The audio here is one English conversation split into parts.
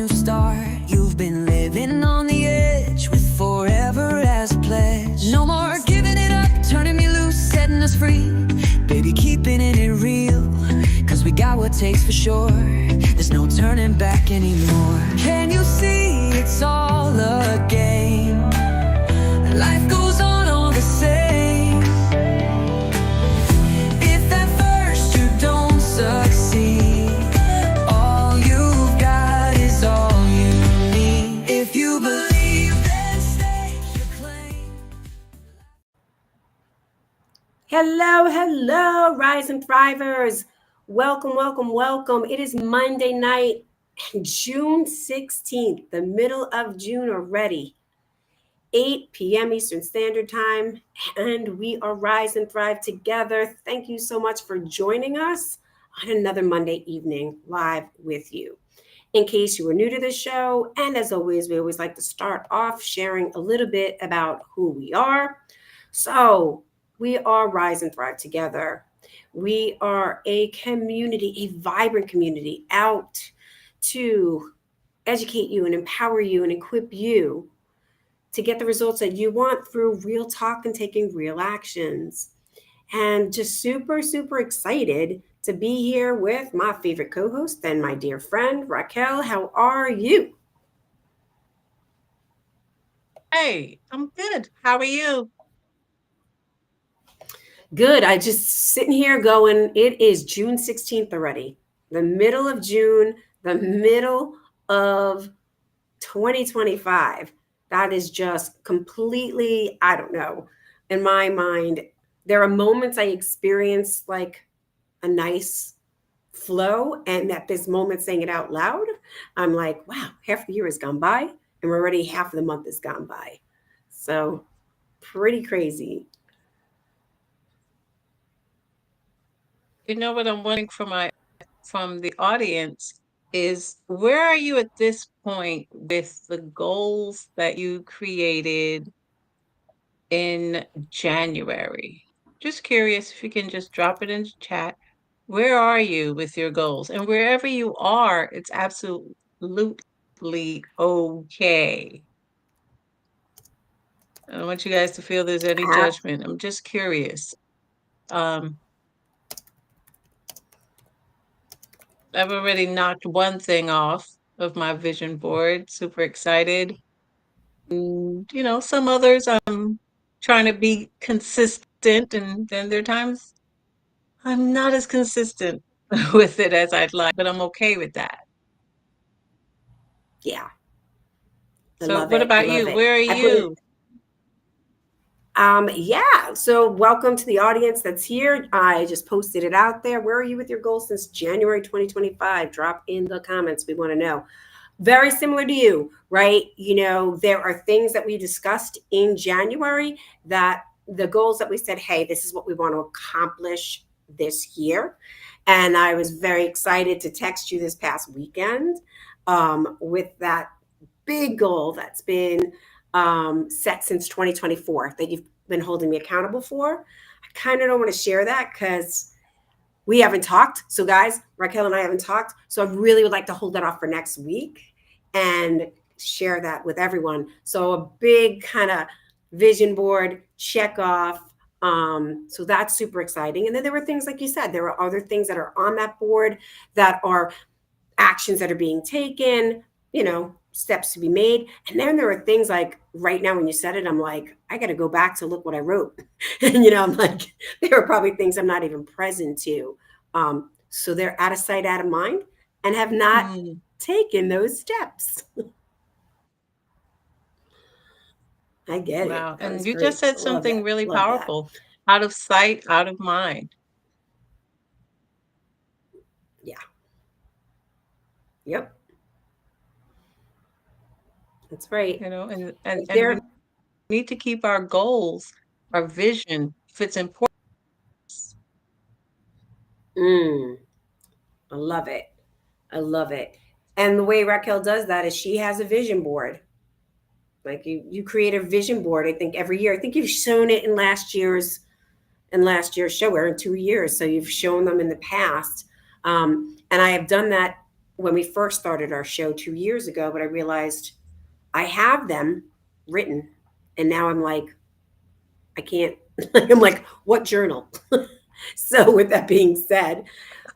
new start. You've been living on the edge with forever as a pledge. No more giving it up, turning me loose, setting us free. Baby, keeping it real, cause we got what takes for sure. There's no turning back anymore. Can you see it's all a game? Life goes on all the same. If at first you don't succeed, all you've got is all you need. If you believe, then stake your claim. Hello, Rise and Thrivers. Welcome. It is Monday night, June 16th, the middle of June already. 8 p.m. Eastern Standard Time, and we are Rise and Thrive together. Thank you so much for joining us on another Monday evening live with you. In case you were new to the show, and as always, we always like to start off sharing a little bit about who we are. So we are Rise and Thrive together. We are a community, a vibrant community out to educate you and empower you and equip you to get the results that you want through real talk and taking real actions. And just super excited to be here with my favorite co-host and my dear friend, Raquel. How are you? Hey, I'm good. How are you? Good. I just sitting here going, it is June 16th already. The middle of June, the middle of 2025. That is just completely, I don't know. In my mind, there are moments I experience like a nice flow, and at this moment saying it out loud, I'm like, wow, half the year has gone by, and we're already half of the month has gone by. So pretty crazy. You know what I'm wondering from the audience is where are you at this point with the goals that you created in January? Just curious if you can just drop it in the chat. Where are you with your goals? And wherever you are, it's absolutely okay. I don't want you guys to feel there's any judgment. I'm just curious. I've already knocked one thing off of my vision board. Super excited. And, some others I'm trying to be consistent, and then there are times I'm not as consistent with it as I'd like, but I'm okay with that. Yeah. So what about you? Where are you? So welcome to the audience that's here. I just posted it out there. Where are you with your goals since January 2025? Drop in the comments. We want to know. Very similar to you, right? There are things that we discussed in January that the goals that we said, hey, this is what we want to accomplish this year. And I was very excited to text you this past weekend with that big goal that's been set since 2024 that you've been holding me accountable for. I kind of don't want to share that because we haven't talked. So guys, Raquel and I haven't talked. So I really would like to hold that off for next week and share that with everyone. So a big kind of vision board check off. So that's super exciting. And then there were things, like you said, there are other things that are on that board that are actions that are being taken, steps to be made. And then there are things like right now when you said it, I'm like, I got to go back to look what I wrote. And, I'm like, there are probably things I'm not even present to. So they're out of sight, out of mind, and have not taken those steps. I get it. Wow. And you just said something really Love powerful. Out of sight, out of mind. Yeah. Yep. That's right. And we need to keep our goals, our vision, if it's important. I love it. And the way Raquel does that is she has a vision board. Like you create a vision board, I think every year. I think you've shown it in last year's show, or in 2 years. So you've shown them in the past. And I have done that when we first started our show 2 years ago, but I realized I have them written. And now I'm like, I can't, I'm like, what journal? So, with that being said,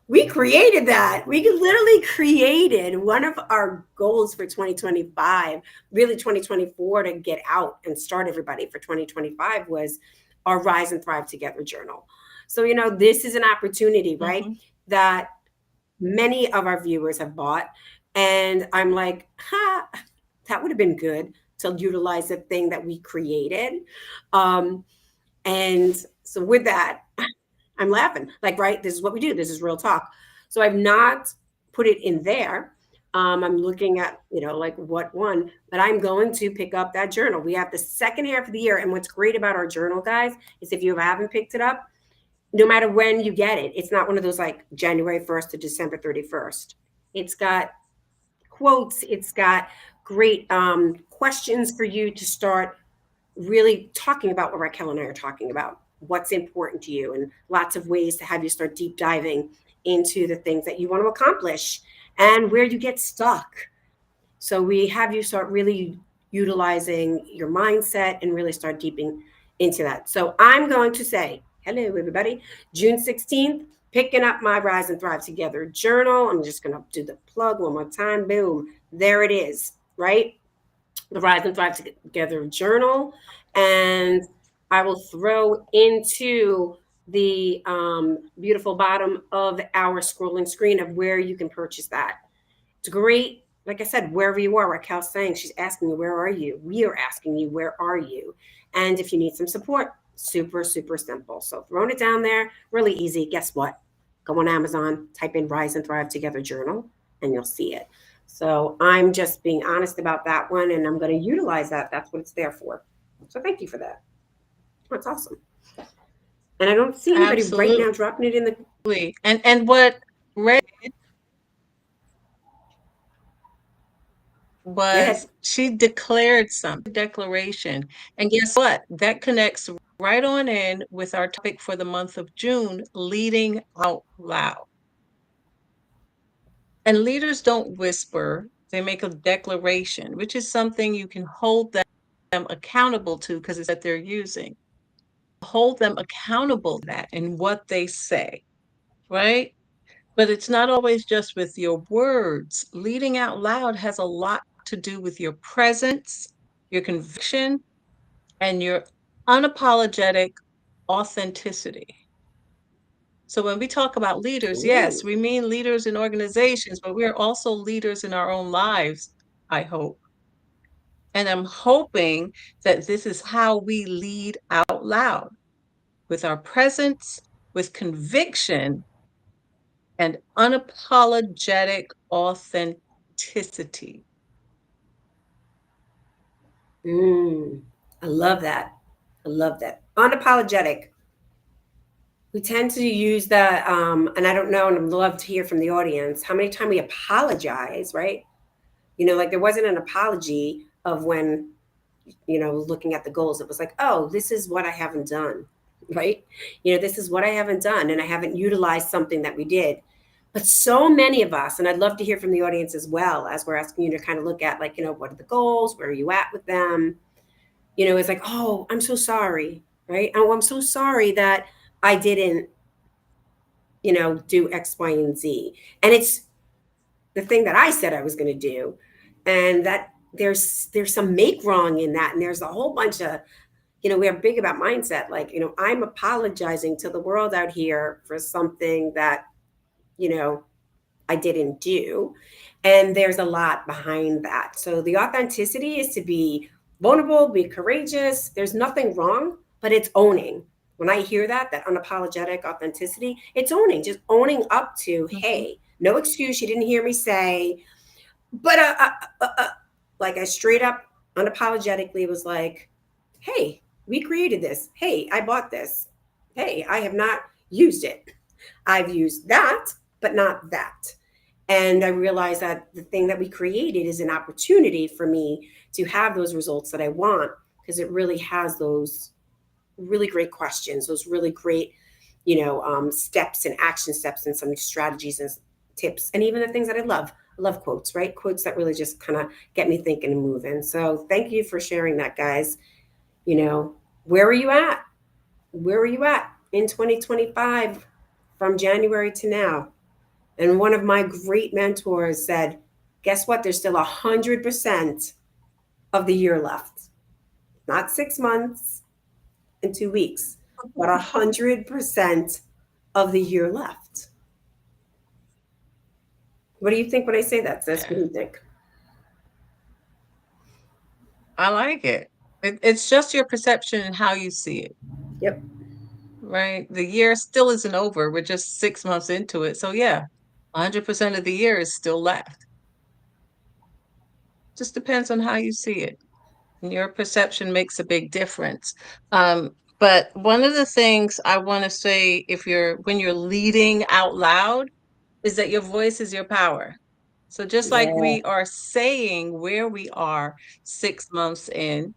we created that. We literally created one of our goals for 2025, really 2024, to get out and start everybody for 2025 was our Rise and Thrive Together journal. So, this is an opportunity, right? Mm-hmm. That many of our viewers have bought. And I'm like, that would have been good to utilize the thing that we created. Um, and so, with that, I'm laughing. Like, right, this is what we do. This is real talk. So I've not put it in there. I'm looking at, like what one, but I'm going to pick up that journal. We have the second half of the year. And what's great about our journal, guys, is if you haven't picked it up, no matter when you get it, it's not one of those like January 1st to December 31st. It's got quotes, it's got great questions for you to start really talking about what Raquel and I are talking about, what's important to you, and lots of ways to have you start deep diving into the things that you want to accomplish and where you get stuck. So we have you start really utilizing your mindset and really start deeping into that. So I'm going to say, hello, everybody, June 16th, picking up my Rise and Thrive Together journal. I'm just going to do the plug one more time. Boom. There it is, right? The Rise and Thrive Together journal. And I will throw into the beautiful bottom of our scrolling screen of where you can purchase that. It's great. Like I said, wherever you are, Raquel's saying, she's asking you, where are you? We are asking you, where are you? And if you need some support, super, super simple. So throwing it down there, really easy. Guess what? Go on Amazon, type in Rise and Thrive Together journal, and you'll see it. So I'm just being honest about that one, and I'm going to utilize that. That's what it's there for. So thank you for that. That's awesome. And I don't see anybody right now dropping it in the. And what Ray Go ahead. was, she declared some declaration. And guess what? That connects right on in with our topic for the month of June, leading out loud. And leaders don't whisper, they make a declaration, which is something you can hold them accountable to because it's that they're using. Hold them accountable to that in what they say, right? But it's not always just with your words. Leading out loud has a lot to do with your presence, your conviction, and your unapologetic authenticity. So when we talk about leaders, yes, Ooh. we mean leaders in organizations, but we're also leaders in our own lives, I hope. And I'm hoping that this is how we lead out loud with our presence, with conviction, and unapologetic authenticity. I love that. I love that. Unapologetic. We tend to use that, and I don't know, and I'd love to hear from the audience how many times we apologize, right? Like there wasn't an apology of when, looking at the goals. It was like, oh, this is what I haven't done, right? This is what I haven't done, and I haven't utilized something that we did. But so many of us, and I'd love to hear from the audience as well, as we're asking you to kind of look at, like, what are the goals? Where are you at with them? It's like, oh, I'm so sorry, right? Oh, I'm so sorry that I didn't, do X, Y, and Z. And it's the thing that I said I was going to do. And that there's some make wrong in that. And there's a whole bunch of, we are big about mindset. Like, I'm apologizing to the world out here for something that, I didn't do. And there's a lot behind that. So the authenticity is to be vulnerable, be courageous. There's nothing wrong, but it's owning. When I hear that unapologetic authenticity, it's owning, just owning up to, hey, no excuse. You didn't hear me say, but like I straight up unapologetically was like, hey, we created this. Hey, I bought this. Hey, I have not used it. I've used that, but not that. And I realized that the thing that we created is an opportunity for me to have those results that I want, because it really has those really great questions, those really great, steps and action steps and some strategies and tips, and even the things that I love. I love quotes, right? Quotes that really just kind of get me thinking and moving. So thank you for sharing that, guys. You know, where are you at? Where are you at in 2025 from January to now? And one of my great mentors said, guess what? There's still 100% of the year left. Not 6 months and 2 weeks, but 100% of the year left. What do you think when I say that, sis? What do you think? I like it. It's just your perception and how you see it, Yep. right? The year still isn't over. We're just 6 months into it. So yeah, 100% of the year is still left. Just depends on how you see it. And your perception makes a big difference. But one of the things I want to say, if you're when you're leading out loud, is that your voice is your power. So just like Yeah. we are saying where we are 6 months in,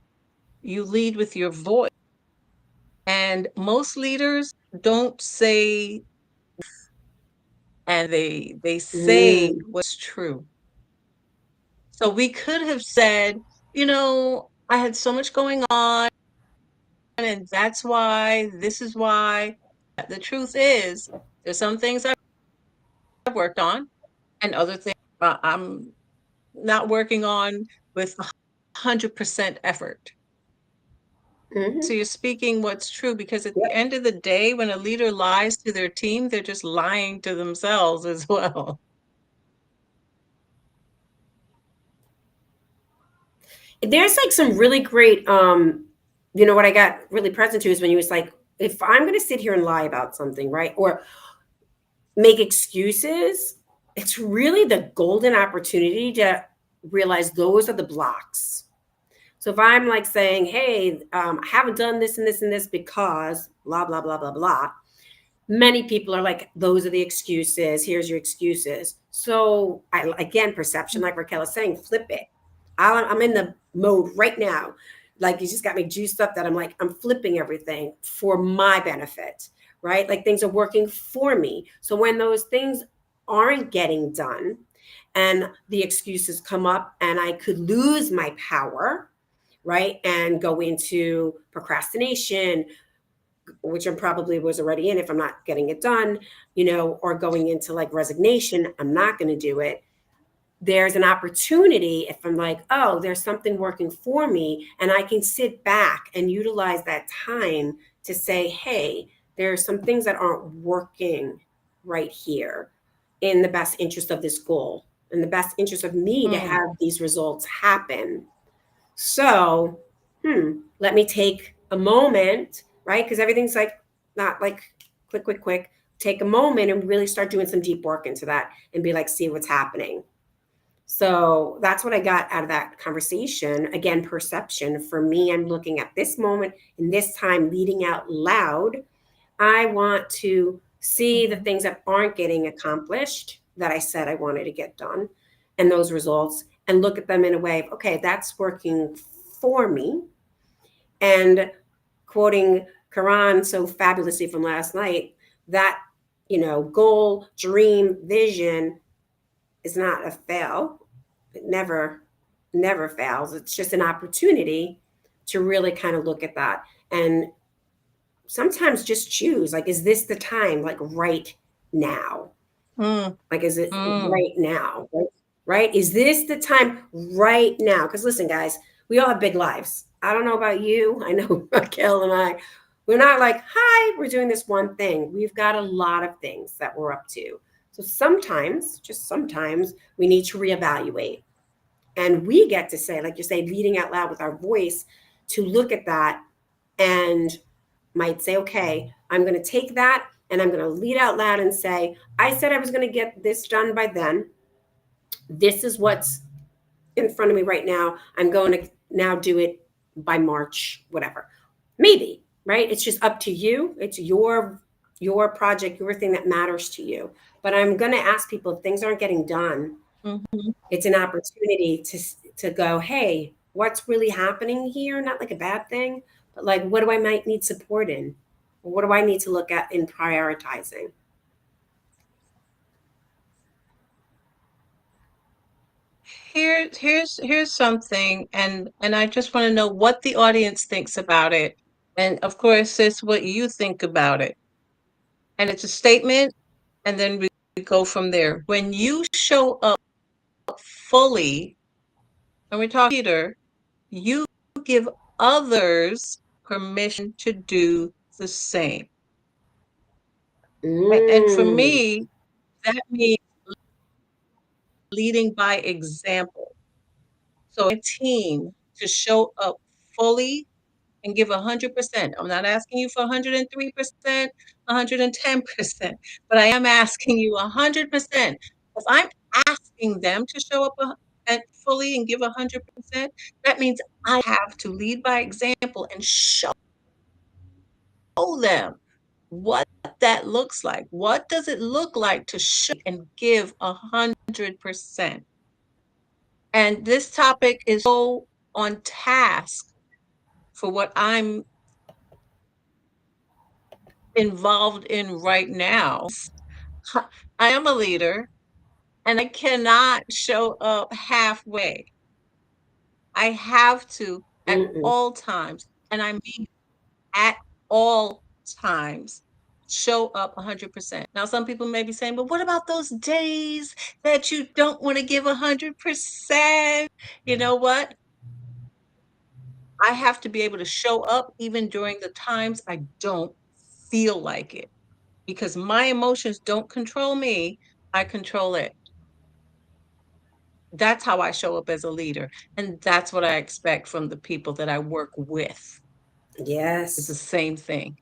you lead with your voice. And most leaders don't say, and they say Mm. what's true. So we could have said, I had so much going on, and that's why, this is why. The truth is, there's some things I've worked on, and other things I'm not working on with 100% effort. So Hmm. you're speaking what's true, because at the Yep. end of the day, when a leader lies to their team, they're just lying to themselves as well. There's like some really great, what I got really present to is when you was like, if I'm going to sit here and lie about something, right? Or make excuses, it's really the golden opportunity to realize those are the blocks. So if I'm like saying, hey, I haven't done this and this and this because blah, blah, blah, blah, blah, many people are like, those are the excuses. Here's your excuses. So again, perception, like Raquel is saying, flip it. I'm in the mode right now. Like you just got me juiced up that I'm like, I'm flipping everything for my benefit, right? Like things are working for me. So when those things aren't getting done and the excuses come up and I could lose my power, right? And go into procrastination, which I probably was already in if I'm not getting it done, or going into like resignation, I'm not going to do it. There's an opportunity if I'm like, oh, there's something working for me, and I can sit back and utilize that time to say, hey, there are some things that aren't working right here in the best interest of this goal, in the best interest of me to Mm, have these results happen. So, let me take a moment, right? Because everything's like not like quick, quick, quick. Take a moment and really start doing some deep work into that and be like, see what's happening. So that's what I got out of that conversation. Again, perception. For me, I'm looking at this moment and this time leading out loud. I want to see the mhm, things that aren't getting accomplished that I said I wanted to get done and those results and look at them in a way of, okay, that's working for me. And quoting Quran so fabulously from last night, that, goal, dream, vision is not a fail. It never fails. It's just an opportunity to really kind of look at that and sometimes just choose, like, is this the time, like right now? mm, Like, is it mm. right now? Right? Is this the time right now? Because listen, guys, we all have big lives. I don't know about you. I know Raquel and I, we're not like, hi, we're doing this one thing. We've got a lot of things that we're up to. So sometimes, just sometimes, we need to reevaluate. And we get to say, like you say, leading out loud with our voice to look at that and might say, okay, I'm going to take that and I'm going to lead out loud and say, I said I was going to get this done by then. This is what's in front of me right now. I'm going to now do it by March, whatever. Maybe, right? It's just up to you. It's your project, your thing that matters to you. But I'm going to ask people if things aren't getting done, Mhm. it's an opportunity to go, hey, what's really happening here? Not like a bad thing, but like what do I might need support in? What do I need to look at in prioritizing? Here's something, and I just want to know what the audience thinks about it. And of course, it's what you think about it. And it's a statement, and then we go from there. When you show up fully, and we talk leader, you give others permission to do the same. And for Mm. me, that means leading by example. So a team to show up fully and give 100%. I'm not asking you for 103%, 110%, but I am asking you 100%. If I'm asking them to show up and fully and give 100%, that means I have to lead by example and show them what that looks like. What does it look like to show and give 100%? And this topic is so on task for what I'm involved in right now. I am a leader and I cannot show up halfway. I have to at Mm-mm. all times, and I mean at all times, show up 100%. Now, some people may be saying, but what about those days that you don't want to give 100%? You know what? I have to be able to show up even during the times I don't feel like it because my emotions don't control me, I control it. That's how I show up as a leader. And that's what I expect from the people that I work with. It's the Yes. same thing.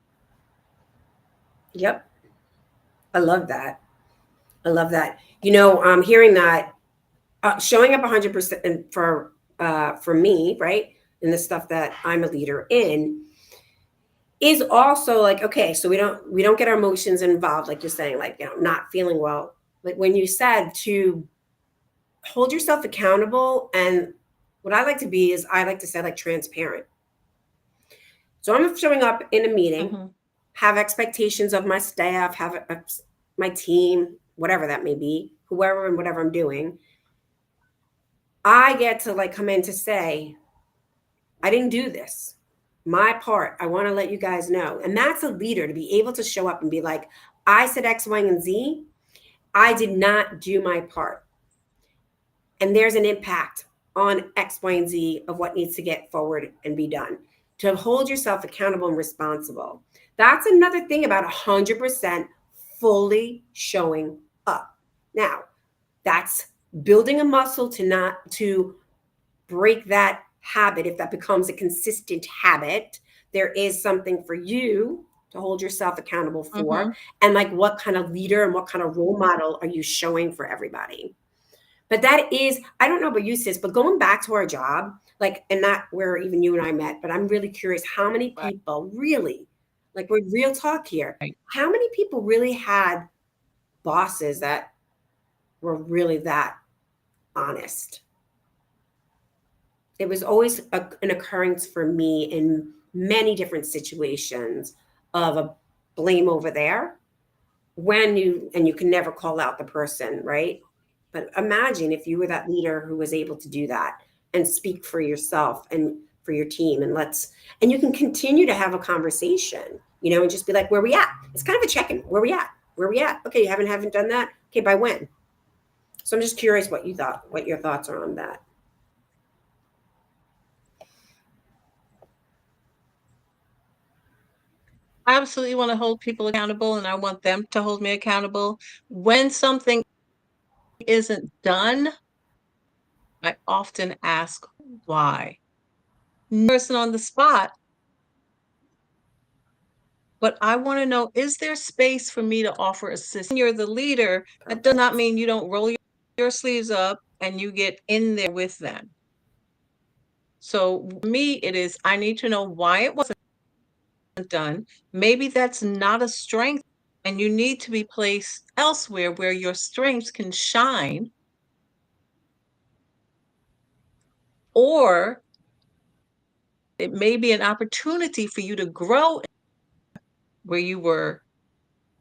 Yep. I love that. I love that. Hearing that, showing up 100% for me, right, in the stuff that I'm a leader in, is also like, okay, so we don't get our emotions involved, like you're saying, like, not feeling well. Like when you said to hold yourself accountable, and what I like to be is I like to say like transparent. So I'm showing up in a meeting, Mhm. have expectations of my staff, my team, whatever that may be, whoever and whatever I'm doing. I get to like come in to say, I didn't do this. My part, I want to let you guys know. And that's a leader to be able to show up and be like, I said X, Y, and Z. I did not do my part. And there's an impact on X, Y, and Z of what needs to get forward and be done. To hold yourself accountable and responsible. That's another thing about 100% fully showing up. Now, that's building a muscle to break that habit. If that becomes a consistent habit, there is something for you to hold yourself accountable for. Mhm. And like, what kind of leader and what kind of role model are you showing for everybody? But that is, I don't know about you, sis, but going back to our job, like, and not where even you and I met, but I'm really curious how many Right. people really, like, we're real talk here, Right. how many people really had bosses that were really that honest? It was always an occurrence for me in many different situations of a blame over there and you can never call out the person, right? But imagine if you were that leader who was able to do that and speak for yourself and for your team, and you can continue to have a conversation, and just be like, where we at? It's kind of a check-in. Where we at? Where we at? Okay, you haven't done that. Okay, by when? So I'm just curious what your thoughts are on that. I absolutely want to hold people accountable and I want them to hold me accountable. When something isn't done, I often ask why. Person on the spot, but I want to know, is there space for me to offer assistance? When you're the leader, that does not Perfect. mean you don't roll your sleeves up and you get in there with them. So for me, it is I need to know why it wasn't done. Maybe that's not a strength and you need to be placed elsewhere where your strengths can shine, or it may be an opportunity for you to grow where you were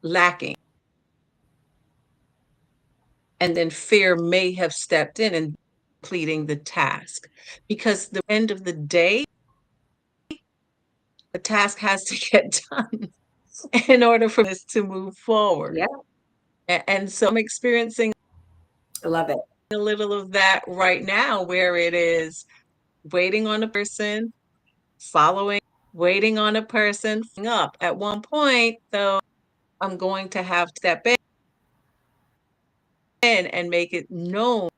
lacking. And then fear may have stepped in and completing the task, because the end of the day, the task has to get done in order for this to move forward. Yeah, And so I'm experiencing I love it. a little of that right now, where it is waiting on a person, following, waiting on a person, following up. At one point, though, I'm going to have to step in and make it known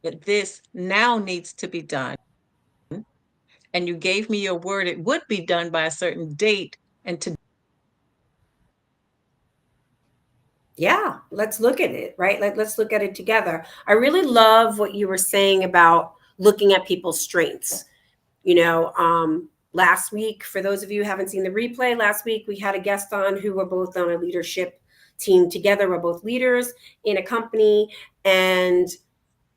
that this now needs to be done. And you gave me your word it would be done by a certain date. And to Yeah, let's look at it, right? Let's look at it together. I really love what you were saying about looking at people's strengths. Last week, for those of you who haven't seen the replay, last week we had a guest on who were both on a leadership team together. We're both leaders in a company. And,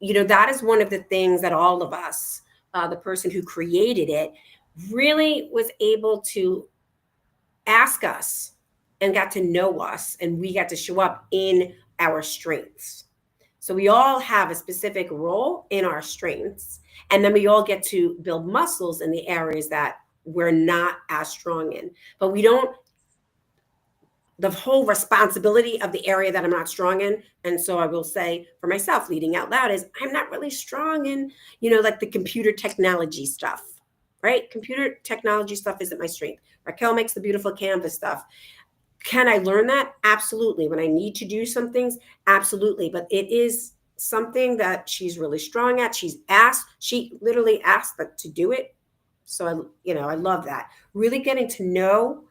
that is one of the things that all of us, the person who created it, really was able to ask us and got to know us, and we got to show up in our strengths. So we all have a specific role in our strengths, and then we all get to build muscles in the areas that we're not as strong in. But we don't, the whole responsibility of the area that I'm not strong in. And so I will say for myself, leading out loud, is I'm not really strong in, like the computer technology stuff, right? Computer technology stuff isn't my strength. Raquel makes the beautiful Canvas stuff. Can I learn that? Absolutely. When I need to do some things, absolutely. But it is something that she's really strong at. She literally asked to do it. So I love that. Really getting to know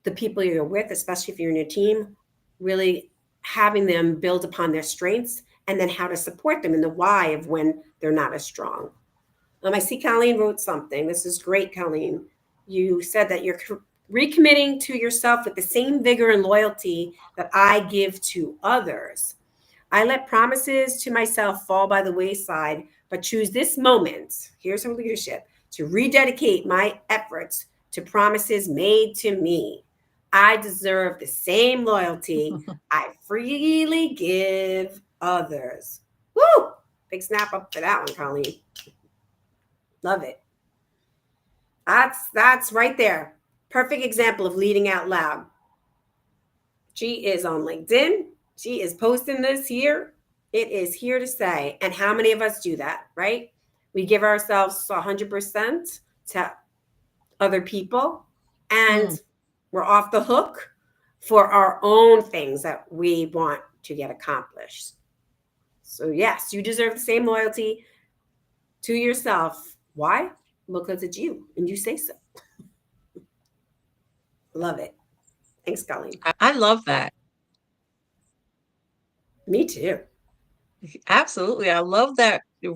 the people you're with, especially if you're in a team, really having them build upon their strengths, and then how to support them in the why of when they're not as strong. I see Colleen wrote something. This is great, Colleen. You said that you're recommitting to yourself with the same vigor and loyalty that I give to others. I let promises to myself fall by the wayside, but choose this moment, here's her leadership, to rededicate my efforts to promises made to me. I deserve the same loyalty I freely give others. Woo! Big snap up for that one, Colleen. Love it. That's right there. Perfect example of leading out loud. She is on LinkedIn. She is posting this here. It is here to stay. And how many of us do that, right? We give ourselves 100% to other people, and we're off the hook for our own things that we want to get accomplished. So yes, you deserve the same loyalty to yourself. Why? Because it's you, and you say so. Love it. Thanks, Colleen. I love that. Me too. Absolutely. I love that to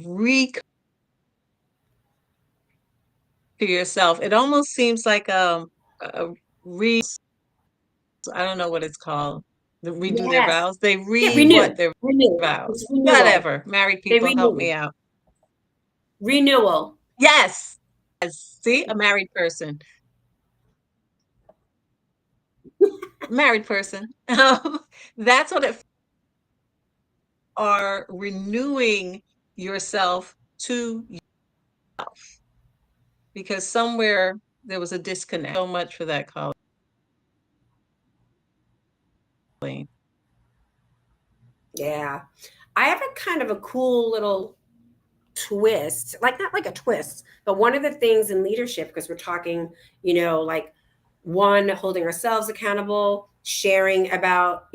yourself. It almost seems like a re I don't know what it's called. The redo their Yes. vows. They Yeah, what their renew. It's vows. renewal. Whatever. Married They people, help renew. me out. Renewal. Yes. See, a married person. Married person. That's what it are, renewing yourself to yourself. Because somewhere there was a disconnect. So much for that, Colleen. Yeah. I have a kind of a cool little twist, like not like a twist, but one of the things in leadership, because we're talking, like one, holding ourselves accountable, sharing about,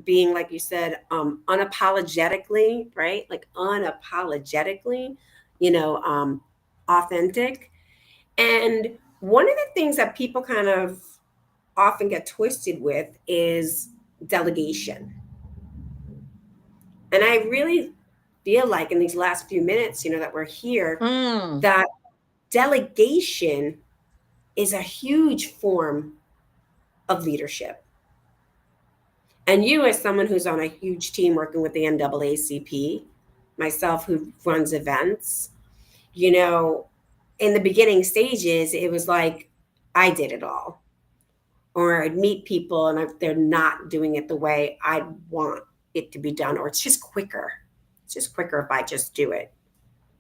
being, like you said, unapologetically, right? Like unapologetically, authentic. And one of the things that people kind of often get twisted with is delegation. And I really feel like in these last few minutes, that we're here, that delegation is a huge form of leadership. And you, as someone who's on a huge team working with the NAACP, myself who runs events, in the beginning stages, it was like I did it all. Or I'd meet people and they're not doing it the way I want it to be done, or it's just quicker. It's just quicker if I just do it.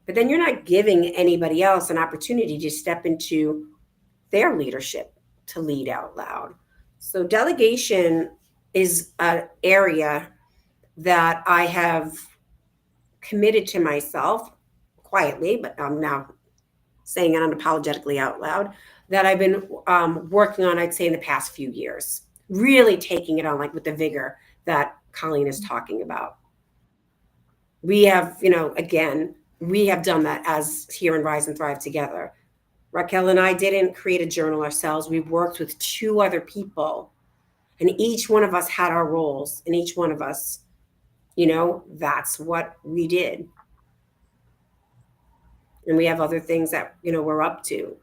But then you're not giving anybody else an opportunity to step into their leadership to lead out loud. So delegation is an area that I have committed to myself quietly, but I'm now saying it unapologetically out loud, that I've been working on, I'd say, in the past few years, really taking it on like with the vigor that Colleen is talking about. We have, again, we have done that as here in Rise and Thrive Together. Raquel and I didn't create a journal ourselves. We worked with two other people, and each one of us had our roles, and each one of us, that's what we did. And we have other things that, we're up to.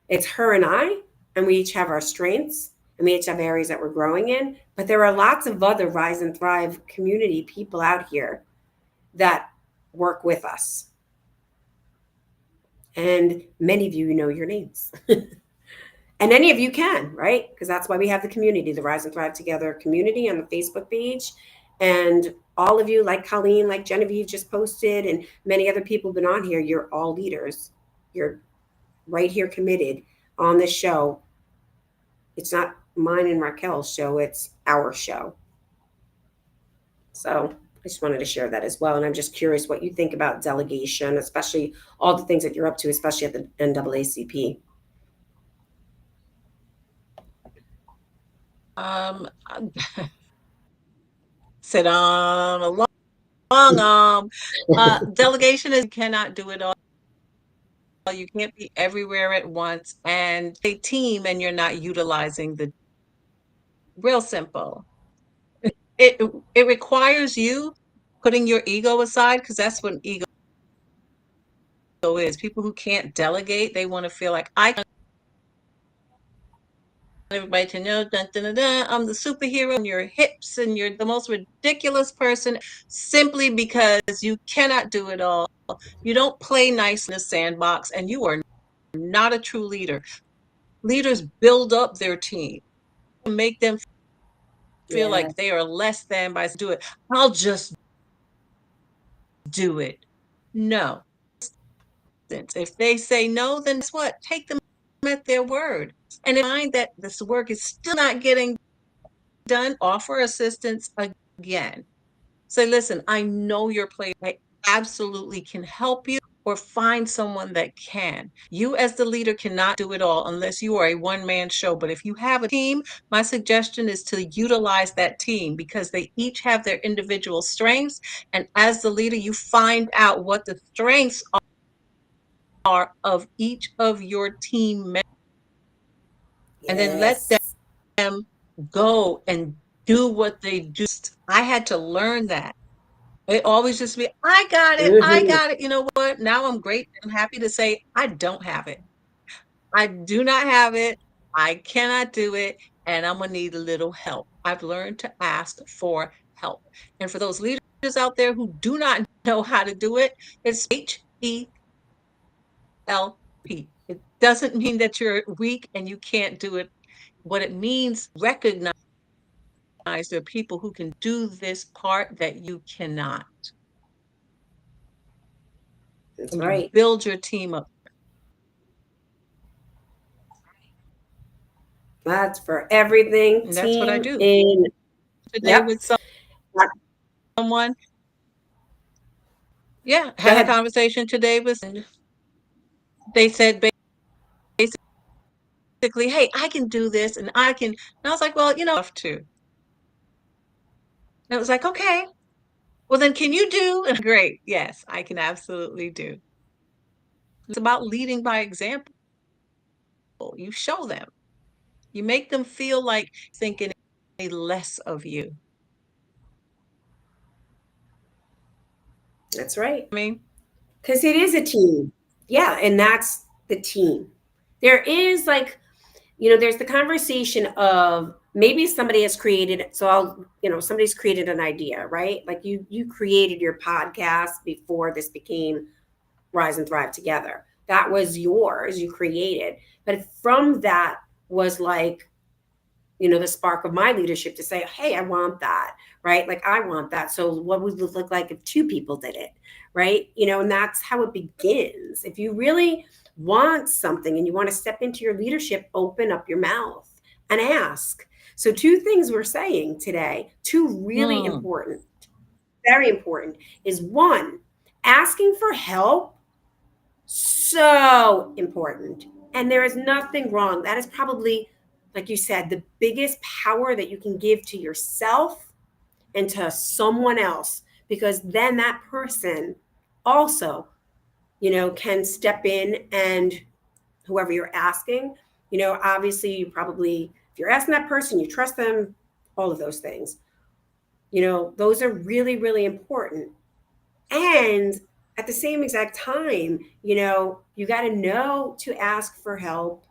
It's her and I, and we each have our strengths, and we each have areas that we're growing in. But there are lots of other Rise and Thrive community people out here that work with us. And many of you know your names. And any of you can, right? Because that's why we have the community, the Rise and Thrive Together community on the Facebook page. And all of you, like Colleen, like Genevieve just posted, and many other people have been on here, you're all leaders. You're right here committed on this show. It's not mine and Raquel's show, it's our show. So I just wanted to share that as well. And I'm just curious what you think about delegation, especially all the things that you're up to, especially at the NAACP. Sit on a long delegation is you cannot do it all. You can't be everywhere at once and a team and you're not utilizing the real simple. It requires you putting your ego aside because that's what ego is. People who can't delegate, they want to feel like I want everybody to know dun, dun, dun, dun, I'm the superhero and your hips and you're the most ridiculous person simply because you cannot do it all. You don't play nice in a sandbox and you are not a true leader. Leaders build up their team, make them feel Yeah. like they are less than by do it. I'll just do it. No. If they say no, then guess what? Take them at their word. And if you find that this work is still not getting done, offer assistance again. Say, listen, I know your place. I absolutely can help you or find someone that can. You as the leader cannot do it all unless you are a one-man show. But if you have a team, my suggestion is to utilize that team because they each have their individual strengths. And as the leader, you find out what the strengths are of each of your team members. And then let Yes. them go and do what they do. I had to learn that. It always just be, I got it. I Mm-hmm. got it. You know what? Now I'm great. I'm happy to say I don't have it. I do not have it. I cannot do it. And I'm going to need a little help. I've learned to ask for help. And for those leaders out there who do not know how to do it, it's HELP. It doesn't mean that you're weak and you can't do it. What it means, recognize there are people who can do this part that you cannot. That's And you right. build your team up. That's for everything. And that's what I Team do. in. Today Yep. with someone, yeah, Go had a ahead. conversation today with, they said basically, hey, I can do this and I can, and I was like, well, have to. And it was like, okay, well then can you do? And great, yes, I can absolutely do. It's about leading by example. You show them. You make them feel like thinking any less of you. That's right. I mean, Because it is a team. Yeah. And that's the team. There is like, there's the conversation of maybe somebody has created, so somebody's created an idea, right? Like you created your podcast before this became Rise and Thrive Together. That was yours, you created. But from that was like, the spark of my leadership to say, hey, I want that, right? Like, I want that. So what would it look like if two people did it, right? And that's how it begins. If you really want something and you want to step into your leadership, open up your mouth and ask. So two things we're saying today, two really important, very important, is one, asking for help, so important. And there is nothing wrong. That is probably, like you said, the biggest power that you can give to yourself and to someone else, because then that person also, can step in, and whoever you're asking, obviously you probably, if you're asking that person, you trust them, all of those things, those are really, really important. And at the same exact time, you got to know to ask for help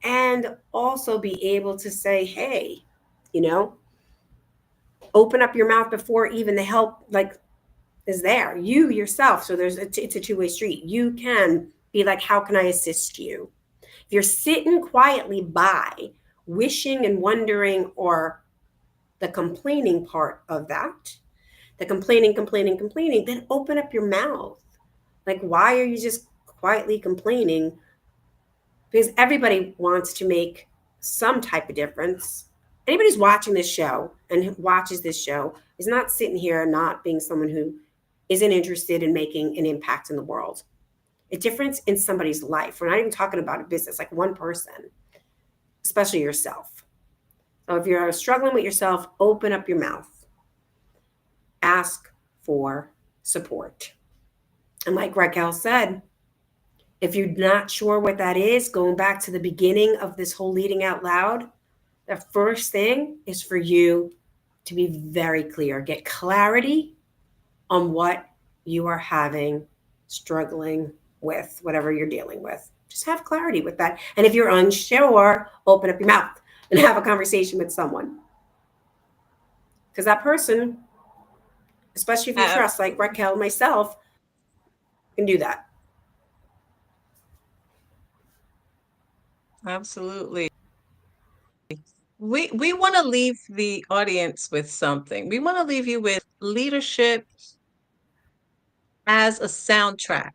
and also be able to say, hey, you know, open up your mouth before even the help like is there. You yourself. So it's a two-way street. You can be like, how can I assist you? If you're sitting quietly by, wishing and wondering, or the complaining part of that, the complaining, then open up your mouth. Like, why are you just quietly complaining? Because everybody wants to make some type of difference. Anybody who's watching this show and watches this show is not sitting here not being someone who isn't interested in making an impact in the world. A difference in somebody's life. We're not even talking about a business, like one person, especially yourself. So if you're struggling with yourself, open up your mouth. Ask for support. And like Raquel said, if you're not sure what that is, going back to the beginning of this whole leading out loud, the first thing is for you to be very clear. Get clarity on what you are having, struggling with, whatever you're dealing with. Just have clarity with that. And if you're unsure, open up your mouth and have a conversation with someone. Because that person, especially if you trust, like Raquel, myself, can do that. Absolutely. We want to leave the audience with something. We want to leave you with leadership as a soundtrack.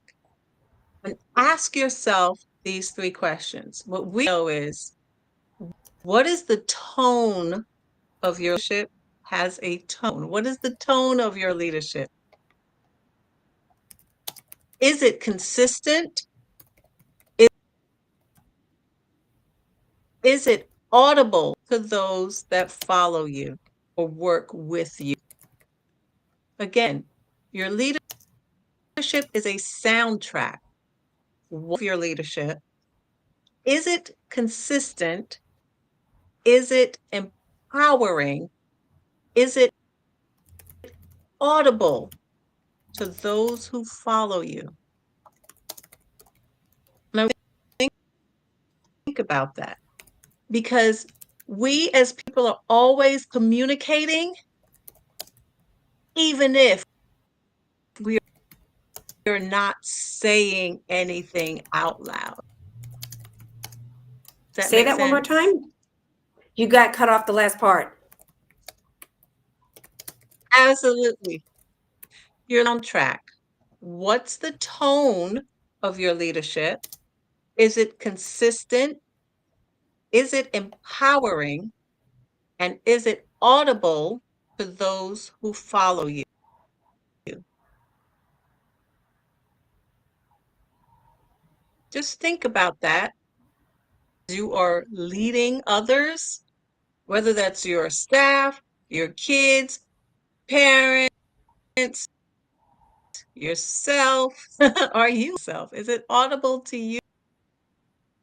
And ask yourself these three questions. What we know is, what is the tone of your leadership? Has a tone. What is the tone of your leadership? Is it consistent? Is it audible to those that follow you or work with you? Again, your leadership is a soundtrack of your leadership. Is it consistent? Is it empowering? Is it audible to those who follow you? Now, think about that, because we as people are always communicating, even if we are not saying anything out loud. Does that Say make that sense? one more time. You got cut off the last part. Absolutely. You're on track. What's the tone of your leadership? Is it consistent? Is it empowering? And is it audible to those who follow you? Just think about that. You are leading others, whether that's your staff, your kids, parents, yourself, or you yourself. Is it audible to you?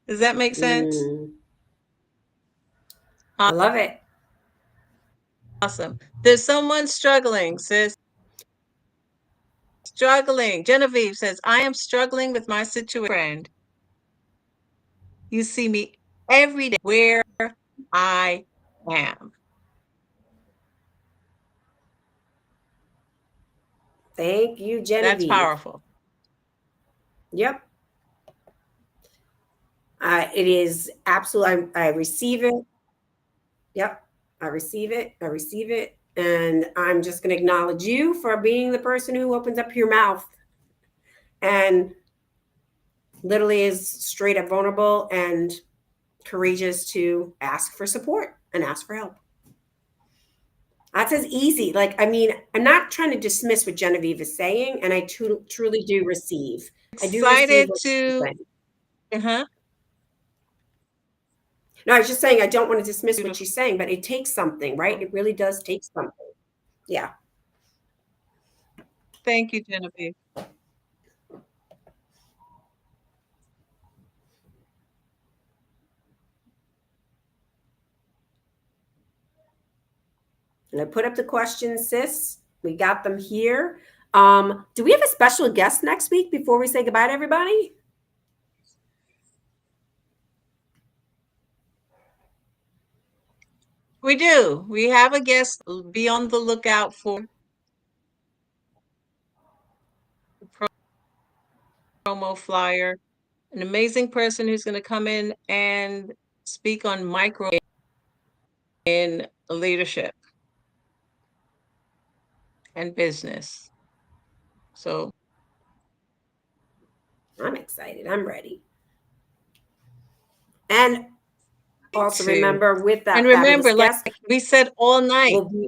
Does that make sense? I love it. Awesome. There's someone struggling, sis. Struggling. Genevieve says, I am struggling with my situation. You see me every day where I am. Thank you, Genevieve. That's powerful. Yep. It is absolutely, I receive it. Yep. I receive it. I receive it. And I'm just going to acknowledge you for being the person who opens up your mouth and literally is straight up vulnerable and courageous to ask for support and ask for help. That's as easy. Like, I mean, I'm not trying to dismiss what Genevieve is saying, and I truly do receive. I do receive Excited what she's to, saying. uh-huh, No, I was just saying I don't want to dismiss what beautiful. she's saying, but it takes something, right? It really does take something. Yeah. Thank you, Genevieve. And I put up the questions, sis. We got them here. Do we have a special guest next week before we say goodbye to everybody? We do. We have a guest. Be on the lookout for the promo flyer. An amazing person who's going to come in and speak on micro in leadership and business. So I'm excited. I'm ready. And me also too. remember with And that fabulous remember, like guest, we said all night, we'll be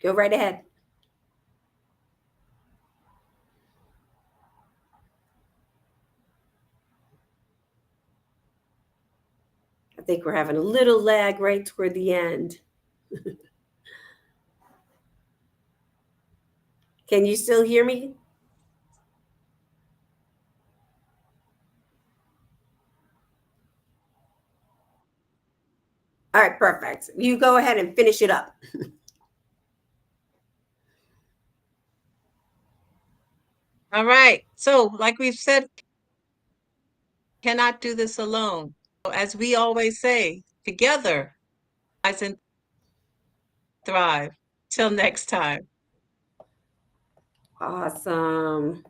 go right ahead. I think we're having a little lag right toward the end. Can you still hear me? All right, perfect. You go ahead and finish it up. all right. So, like we've said, cannot do this alone. So as we always say, together, rise and thrive. Till next time. Awesome.